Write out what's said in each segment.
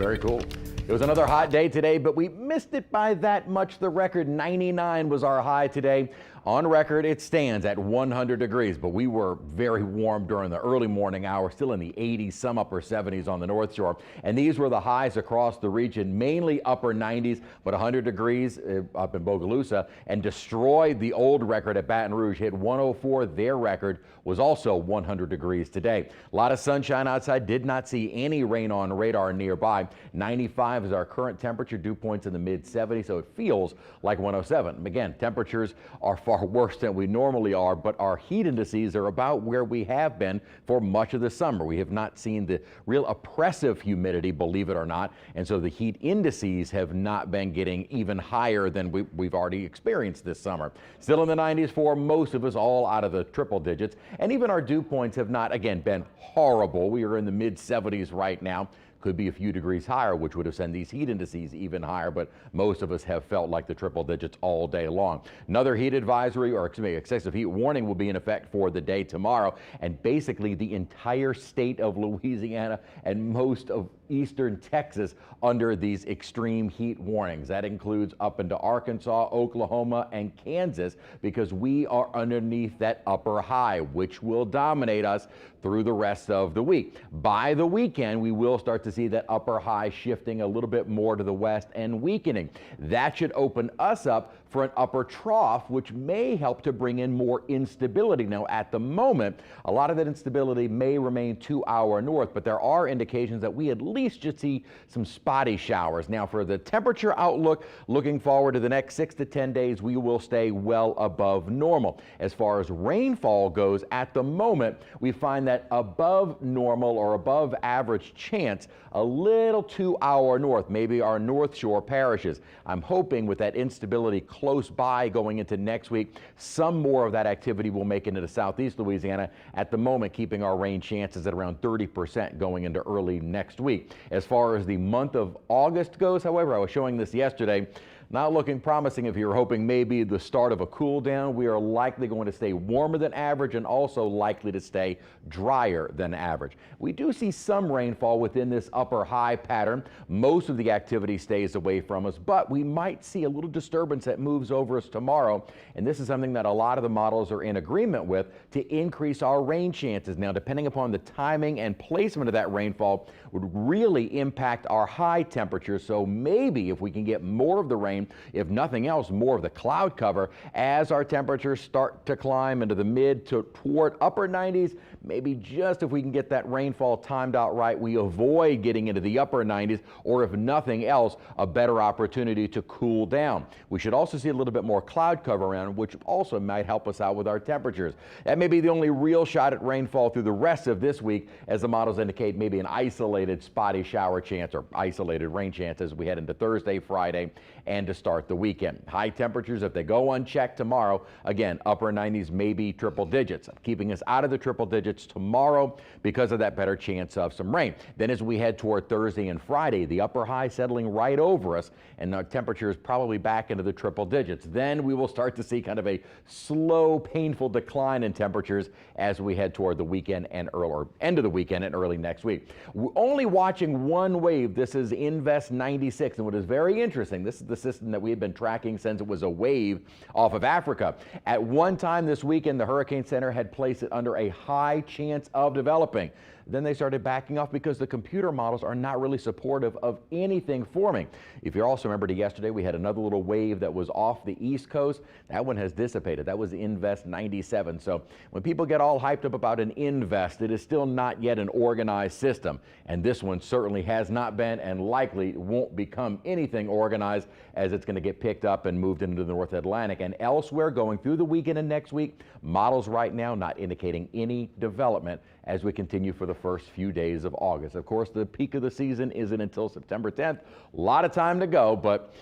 Very cool. It was another hot day today, but we missed it by that much. The record 99 was our high today. On record, it stands at 100 degrees, but we were very warm during the early morning hours, still in the 80s, some upper 70s on the North Shore. And these were the highs across the region, mainly upper 90s, but 100 degrees up in Bogalusa, and destroyed the old record at Baton Rouge, hit 104. Their record was also 100 degrees today. A lot of sunshine outside, did not see any rain on radar nearby. 95 is our current temperature, dew points in the mid 70s, so it feels like 107. Again, temperatures are far worse than we normally are, but our heat indices are about where we have been for much of the summer. We have not seen the real oppressive humidity, believe it or not, and so the heat indices have not been getting even higher than we've already experienced this summer. Still in the 90s for most of us, all out of the triple digits, and even our dew points have not, again, been horrible. We are in the mid 70s right now. Could be a few degrees higher, which would have sent these heat indices even higher, but most of us have felt like the triple digits all day long. Another heat advisory, or excuse me, excessive heat warning will be in effect for the day tomorrow, and basically the entire state of Louisiana and most of eastern Texas under these extreme heat warnings. That includes up into Arkansas, Oklahoma, and Kansas, because we are underneath that upper high, which will dominate us through the rest of the week. By the weekend, we will start to see that upper high shifting a little bit more to the west and weakening. That should open us up for an upper trough, which may help to bring in more instability. Now, at the moment, a lot of that instability may remain to our north, but there are indications that we at least just see some spotty showers. Now, for the temperature outlook, looking forward to the next 6 to 10 days, we will stay well above normal. As far as rainfall goes, at the moment, we find that above normal or above average chance a little to our north, maybe our North Shore parishes. I'm hoping with that instability close by going into next week, some more of that activity will make it into southeast Louisiana. At the moment, keeping our rain chances at around 30% going into early next week. As far as the month of August goes, however, I was showing this yesterday, not looking promising if you're hoping maybe the start of a cool down. We are likely going to stay warmer than average and also likely to stay drier than average. We do see some rainfall within this upper high pattern. Most of the activity stays away from us, but we might see a little disturbance that moves over us tomorrow. And this is something that a lot of the models are in agreement with to increase our rain chances. Now, depending upon the timing and placement of that rainfall would really impact our high temperatures. So maybe if we can get more of the rain, if nothing else, more of the cloud cover as our temperatures start to climb into the mid to toward upper 90s, maybe just if we can get that rainfall timed out right, we avoid getting into the upper 90s, or if nothing else, a better opportunity to cool down. We should also see a little bit more cloud cover around, which also might help us out with our temperatures. That may be the only real shot at rainfall through the rest of this week, as the models indicate maybe an isolated spotty shower chance or isolated rain chance as we head into Thursday, Friday, and to start the weekend. High temperatures, if they go unchecked tomorrow, again, upper 90s, maybe triple digits, keeping us out of the triple digits tomorrow because of that better chance of some rain. Then as we head toward Thursday and Friday, the upper high settling right over us, and our temperatures probably back into the triple digits. Then we will start to see kind of a slow, painful decline in temperatures as we head toward the weekend and or end of the weekend and early next week. We're only watching one wave. This is Invest 96, and what is very interesting, this is the system that we have been tracking since it was a wave off of Africa. At one time this weekend, the Hurricane Center had placed it under a high chance of developing. Then they started backing off because the computer models are not really supportive of anything forming. If you also remember yesterday, we had another little wave that was off the East Coast. That one has dissipated. That was Invest 97. So when people get all hyped up about an Invest, it is still not yet an organized system. And this one certainly has not been, and likely won't become anything organized, as it's going to get picked up and moved into the North Atlantic and elsewhere going through the weekend and next week. Models right now not indicating any development as we continue for the first few days of August. Of course, the peak of the season isn't until September 10th. A lot of time to go, but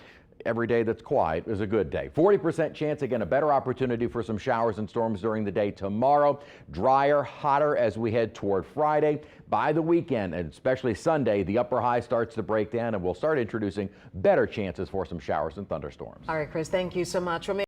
every day that's quiet is a good day. 40% chance, again, a better opportunity for some showers and storms during the day tomorrow. Drier, hotter as we head toward Friday. By the weekend, and especially Sunday, the upper high starts to break down, and we'll start introducing better chances for some showers and thunderstorms. All right, Chris, thank you so much.